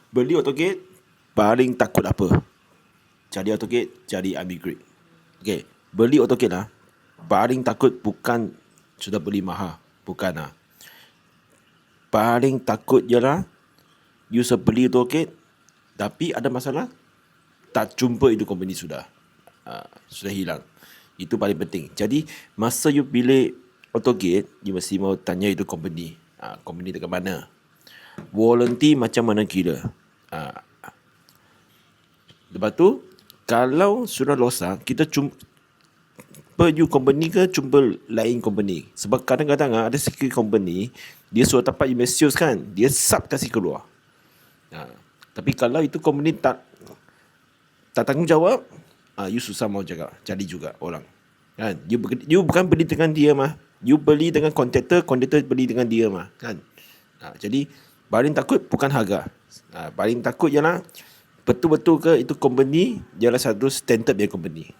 Beli AutoCAD paling takut apa? Cari AutoCAD, cari Amigrade. Okay, beli AutoCAD lah, paling takut bukan sudah beli mahal, bukan lah. Paling takut ialah you beli AutoCAD tapi ada masalah, tak jumpa itu company sudah hilang. Itu paling penting. Jadi masa you pilih AutoCAD, you mesti mau tanya itu company. Company dekat mana? Warranty macam mana kira? Lepas tu, kalau sudah rosak, kita jumpa you company ke jumpa lain company. Sebab kadang-kadang ada sikit company, dia suruh tempat you misuse kan, dia sub kasih keluar. Tapi kalau itu company tak tanggungjawab, you susah mau jaga, cari juga orang. Kan? You bukan beli dengan dia mah. You beli dengan kontraktor beli dengan dia mah. Kan? Jadi paling takut bukan harga. Paling takut ialah betul-betul ke itu company ialah satu standard dia company.